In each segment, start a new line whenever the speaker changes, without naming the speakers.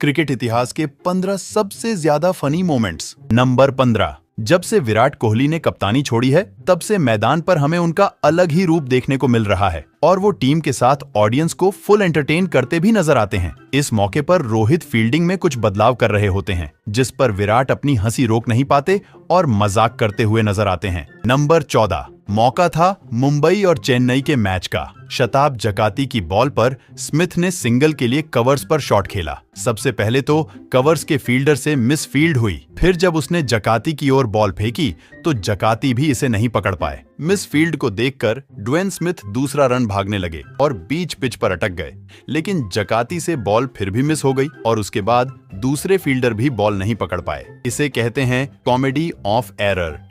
Cricket इतिहास के 15 सबसे ज्यादा फनी मोमेंट्स। नंबर 15। जब से विराट कोहली ने कप्तानी छोड़ी है तब से मैदान पर हमें उनका अलग ही रूप देखने को मिल रहा है और वो टीम के साथ ऑडियंस को फुल एंटरटेन करते भी नजर आते हैं। इस मौके पर रोहित फील्डिंग में कुछ बदलाव कर रहे होते हैं जिस पर विराट अपनी हंसी रोक नहीं पाते और मजाक करते हुए नजर आते हैं। नंबर 14। मौका था मुंबई और चेन्नई के मैच का। शताब जकाती की बॉल पर स्मिथ ने सिंगल के लिए कवर्स पर शॉट खेला। सबसे पहले तो कवर्स के फील्डर से मिस फील्ड हुई, फिर जब उसने जकाती की ओर बॉल फेंकी तो जकाती भी इसे नहीं पकड़ पाए। मिस फील्ड को देखकर ड्वेन स्मिथ दूसरा रन भागने लगे और बीच पिच पर अटक गए, लेकिन जकाती से बॉल फिर भी मिस हो गई और उसके बाद दूसरे फील्डर भी बॉल नहीं पकड़ पाए। इसे कहते हैं कॉमेडी ऑफ एरर।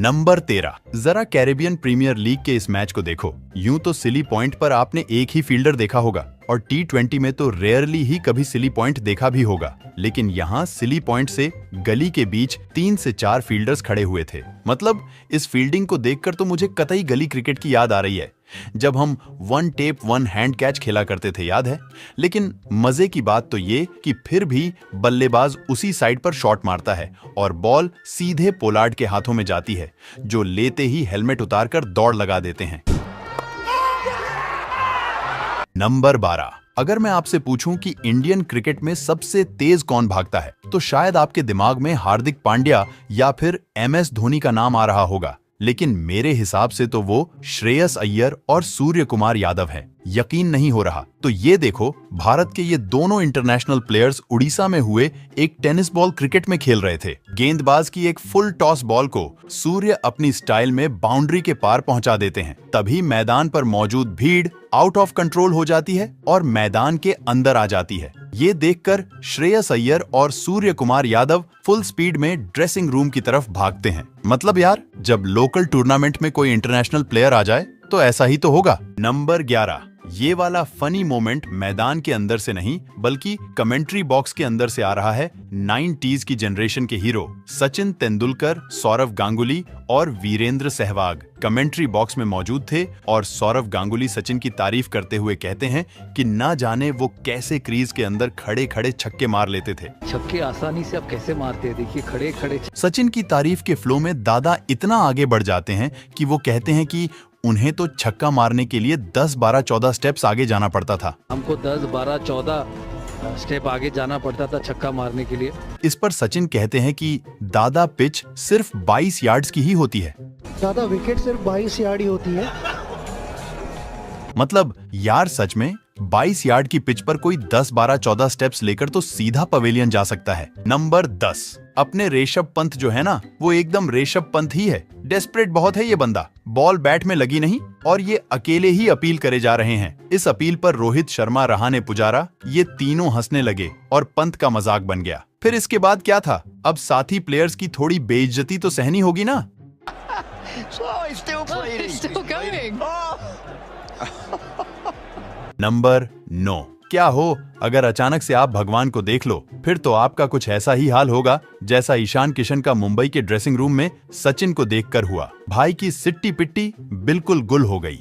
नंबर 13। जरा कैरेबियन प्रीमियर लीग के इस मैच को देखो। यूं तो सिली पॉइंट पर आपने एक ही फील्डर देखा होगा और T20 में तो रेयरली ही कभी सिली पॉइंट देखा भी होगा, लेकिन यहाँ सिली पॉइंट से गली के बीच 3 से 4 फील्डर्स खड़े हुए थे। मतलब इस फील्डिंग को देखकर तो मुझे कतई गली क्रिकेट की याद आ रही है, जब हम one tape one hand catch खेला करते थे, याद है। लेकिन मजे की बात तो ये कि फिर भी बल्लेबाज उसी साइड पर शॉट मारता है और बॉल सीधे पोलार्ड के हाथों में जाती है, जो लेते ही हेलमेट उतारकर दौड़ लगा देते हैं। नंबर 12। अगर मैं आपसे पूछूं कि इंडियन क्रिकेट में सबसे तेज कौन भागता है तो शायद आपके दिमाग में हार्दिक पांड्या या फिर MS धोनी का नाम आ रहा होगा, लेकिन मेरे हिसाब से तो वो श्रेयस अय्यर और सूर्य कुमार यादव हैं। यकीन नहीं हो रहा तो ये देखो, भारत के ये दोनों इंटरनेशनल प्लेयर्स उड़ीसा में हुए एक टेनिस बॉल क्रिकेट में खेल रहे थे। गेंदबाज की एक फुल टॉस बॉल को सूर्य अपनी स्टाइल में बाउंड्री के पार पहुंचा देते हैं। तभी मैदान पर मौजूद भीड़ आउट ऑफ कंट्रोल हो जाती है और मैदान के अंदर आ जाती है। ये देखकर श्रेयस अय्यर और सूर्य कुमार यादव फुल स्पीड में ड्रेसिंग रूम की तरफ भागते हैं। मतलब यार, जब लोकल टूर्नामेंट में कोई इंटरनेशनल प्लेयर आ जाए तो ऐसा ही तो होगा। नंबर 11। ये वाला फनी मोमेंट मैदान के अंदर से नहीं बल्कि कमेंट्री बॉक्स के अंदर से आ रहा है। 90s की जनरेशन के हीरो सचिन तेंदुलकर, सौरव गांगुली और वीरेंद्र सहवाग कमेंट्री बॉक्स में मौजूद थे और सौरव गांगुली सचिन की तारीफ करते हुए कहते हैं कि ना जाने वो कैसे क्रीज के अंदर खड़े खड़े छक्के मार लेते थे।
छक्के आसानी से आप कैसे मारते हैं, देखिए खड़े खड़े।
सचिन की तारीफ के फ्लो में दादा इतना आगे बढ़ जाते हैं कि वो कहते हैं कि उन्हें तो छक्का मारने के लिए 10, 12, 14 स्टेप्स आगे जाना पड़ता था।
हमको 10, 12, 14 स्टेप आगे जाना पड़ता था छक्का मारने के लिए।
इस पर सचिन कहते हैं कि दादा पिच सिर्फ 22 यार्ड्स की ही होती है।
दादा विकेट सिर्फ 22 यार्ड ही होती है।
मतलब यार सच में 22 यार्ड की पिच पर कोई 10, 12, 14 स्टेप्स लेकर तो सीधा पवेलियन जा सकता है। नंबर 10। अपने ऋषभ पंत जो है ना, वो एकदम ऋषभ पंत ही है। डेस्परेट बहुत है ये बंदा। बॉल बैट में लगी नहीं और ये अकेले ही अपील करे जा रहे हैं। इस अपील पर रोहित शर्मा, रहाणे, पुजारा ये तीनों हंसने लगे और पंत का मजाक बन गया। फिर इसके बाद क्या था, अब साथी प्लेयर्स की थोड़ी बेइज्जती तो सहनी होगी ना। नंबर 9। क्या हो, अगर अचानक से आप भगवान को देख लो फिर तो आपका कुछ ऐसा ही हाल होगा जैसा ईशान किशन का मुंबई के ड्रेसिंग रूम में सचिन को देखकर हुआ। भाई की सिट्टी पिट्टी बिल्कुल गुल हो गई।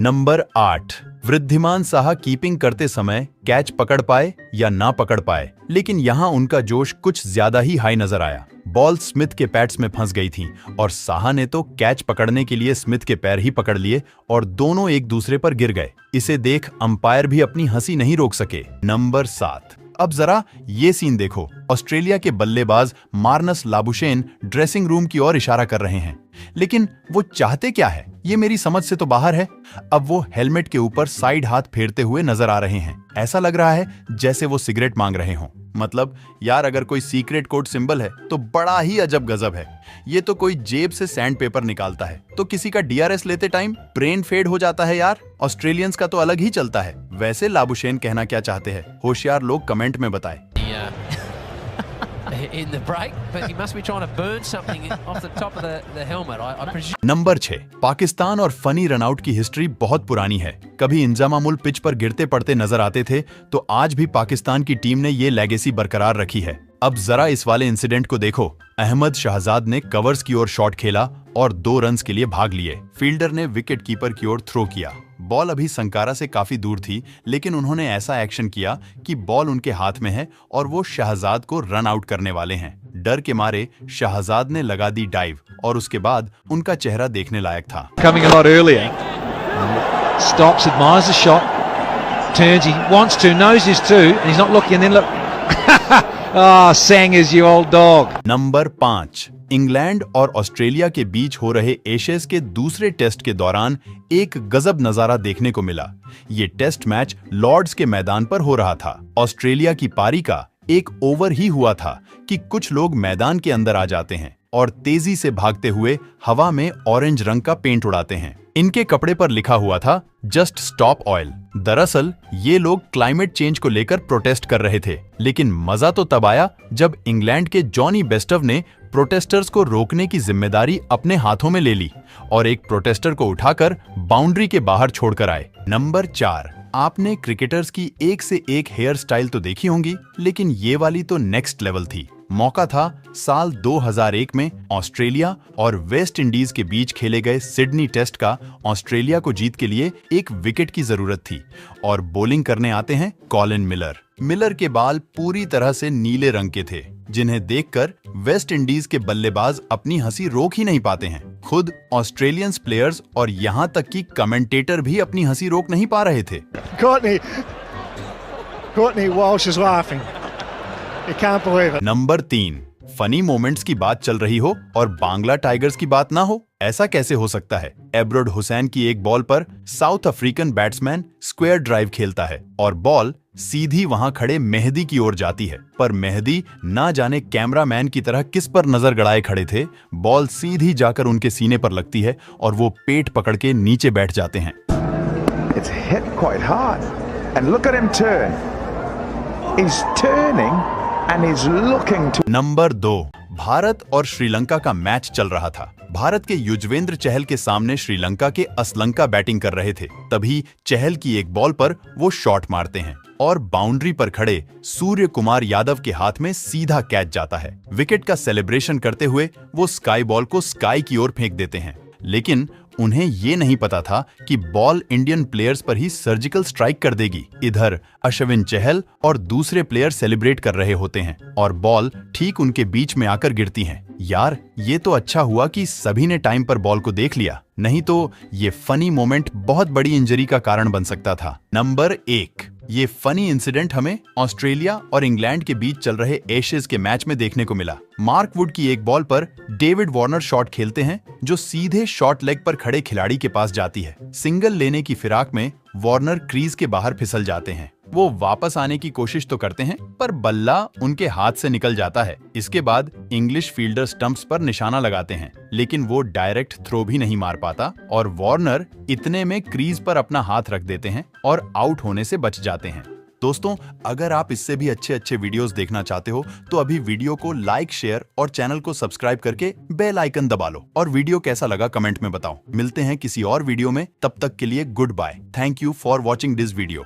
नंबर 8। वृद्धिमान साहा कीपिंग करते समय कैच पकड़ पाए या ना पकड़ पाए, लेकिन यहाँ उनका जोश कुछ ज्यादा ही हाई नजर आया। बॉल स्मिथ के पैड्स में फंस गई थी और साहा ने तो कैच पकड़ने के लिए स्मिथ के पैर ही पकड़ लिए और दोनों एक दूसरे पर गिर गए। इसे देख अंपायर भी अपनी हंसी नहीं रोक सके। नंबर 7। अब जरा ये सीन देखो। ऑस्ट्रेलिया के बल्लेबाज मार्नस लाबुशेन ड्रेसिंग रूम की ओर इशारा कर रहे हैं, लेकिन वो चाहते क्या है ये मेरी समझ से तो बाहर है। अब वो हेलमेट के ऊपर साइड हाथ फेरते हुए नजर आ रहे हैं। ऐसा लग रहा है जैसे वो सिगरेट मांग रहे हों। मतलब यार, अगर कोई सीक्रेट कोड सिंबल है तो बड़ा ही अजब गजब है। ये तो कोई जेब से सैंड पेपर निकालता है तो किसी का DRS लेते टाइम ब्रेन फेड हो जाता है यार। ऑस्ट्रेलियंस का तो अलग ही चलता है। वैसे लाबुशेन कहना क्या चाहते हैं, होशियार लोग कमेंट में बताएं।
In the break, but he must be trying to burn something off the top of the helmet. I presume.
Number 6। Pakistan और फनी रनआउट की हिस्ट्री बहुत पुरानी है। कभी इंजामामुल पिच पर गिरते पड़ते नजर आते थे तो आज भी पाकिस्तान की टीम ने ये लेगेसी बरकरार रखी है। अब जरा इस वाले इंसिडेंट को देखो। अहमद शहजाद ने कवर्स की ओर शॉट खेला और 2 रन्स के लिए भाग लिए। फील्डर ने विकेट कीपर की ओर थ्रो किया। बॉल अभी संकारा से काफी दूर थी, लेकिन उन्होंने ऐसा एक्शन किया कि बॉल उनके हाथ में है और वो शहजाद को रन आउट करने वाले हैं। डर के मारे शहजाद ने लगा दी डाइव और उसके बाद उनका चेहरा देखने लायक था।
Coming a lot earlier. Stops, admires the shot. Turns, he wants to, knows his to, and he's not looking, and then look. Ah, sang as you old dog.
Number 5, England और Australia के बीच हो रहे Ashes के दूसरे test के दौरान एक गजब नजारा देखने को मिला। ये टेस्ट मैच लॉर्ड्स के मैदान पर हो रहा था। ऑस्ट्रेलिया की पारी का एक ओवर ही हुआ था कि कुछ लोग मैदान के अंदर आ जाते हैं और तेजी से भागते हुए हवा में ऑरेंज रंग का पेंट उड़ाते हैं। इनके कपड़े पर लिखा हुआ था जस्ट स्टॉप ऑयल। दरअसल ये लोग क्लाइमेट चेंज को लेकर प्रोटेस्ट कर रहे थे, लेकिन मजा तो तब आया जब इंग्लैंड के जॉनी बेस्टव ने प्रोटेस्टर्स को रोकने की जिम्मेदारी अपने हाथों में ले ली और एक प्रोटेस्टर को उठाकर बाउंड्री के बाहर छोड़कर आए। नंबर 4, आपने क्रिकेटर्स की एक से एक हेयर स्टाइल तो देखी होंगी, लेकिन ये वाली तो नेक्स्ट लेवल थी। मौका था साल 2001 में ऑस्ट्रेलिया और वेस्ट इंडीज के बीच खेले गए सिडनी टेस्ट का। ऑस्ट्रेलिया को जीत के लिए एक विकेट की जरूरत थी और बॉलिंग करने आते हैं कॉलिन मिलर। मिलर के बाल पूरी तरह से नीले रंग के थे, जिन्हें देखकर वेस्ट इंडीज के बल्लेबाज अपनी हंसी रोक ही नहीं पाते हैं। खुद ऑस्ट्रेलियंस प्लेयर्स और यहाँ तक कि कमेंटेटर भी अपनी हंसी रोक नहीं पा रहे थे।
Courtney Walsh is laughing. You can't believe it.
Number 3, funny moments की बात चल रही हो और बांग्ला टाइगर्स की बात ना हो, ऐसा कैसे हो सकता है। एब्रोड हुसैन की एक बॉल पर south African batsman square drive खेलता है और बॉल सीधी वहां खड़े मेहदी की ओर जाती है, पर मेहदी ना जाने कैमरामैन की तरह किस पर नजर गड़ाए खड़े थे। बॉल सीधी जाकर उनके सीने पर लगती है और वो पेट पकड़ के नीचे बैठ जाते हैं।
It's hit quite hard. And look at him turn. He's turning and he's looking to...
number 2, Bharat और श्रीलंका का मैच चल रहा था। भारत के युजवेंद्र चहल के सामने श्रीलंका के असलंका बैटिंग कर रहे थे। तभी चहल की एक बॉल पर वो शॉट मारते हैं और बाउंड्री पर खड़े सूर्य कुमार यादव के हाथ में सीधा कैच जाता है। विकेट का सेलिब्रेशन करते हुए वो स्काई बॉल को स्काई की ओर फेंक देते हैं, लेकिन उन्हें ये नहीं पता था कि बॉल इंडियन प्लेयर्स पर ही सर्जिकल स्ट्राइक कर देगी। इधर अश्विन चहल और दूसरे प्लेयर सेलिब्रेट कर रहे होते हैं और बॉल ठीक उनके बीच में आकर गिरती है। यार, ये तो अच्छा हुआ कि सभी ने टाइम पर बॉल को देख लिया, नहीं तो ये फनी मोमेंट बहुत बड़ी इंजरी का कारण बन सकता था। नंबर 1, ये फनी इंसिडेंट हमें ऑस्ट्रेलिया और इंग्लैंड के बीच चल रहे एशेज के मैच में देखने को मिला। मार्क वुड की एक बॉल पर डेविड वार्नर शॉट खेलते हैं जो सीधे शॉर्ट लेग पर खड़े खिलाड़ी के पास जाती है। सिंगल लेने की फिराक में वार्नर क्रीज के बाहर फिसल जाते हैं। वो वापस आने की कोशिश तो करते हैं, पर बल्ला उनके हाथ से निकल जाता है। इसके बाद इंग्लिश फील्डर स्टंप्स पर निशाना लगाते हैं, लेकिन वो डायरेक्ट थ्रो भी नहीं मार पाता और वार्नर इतने में क्रीज पर अपना हाथ रख देते हैं और आउट होने से बच जाते हैं। दोस्तों, अगर आप इससे भी अच्छे वीडियोस देखना चाहते हो तो अभी वीडियो को लाइक, शेयर और चैनल को सब्सक्राइब करके बेल आइकन दबा लो और वीडियो कैसा लगा कमेंट में बताओ। मिलते हैं किसी और वीडियो में, तब तक के लिए good bye. Thank you for watching this video.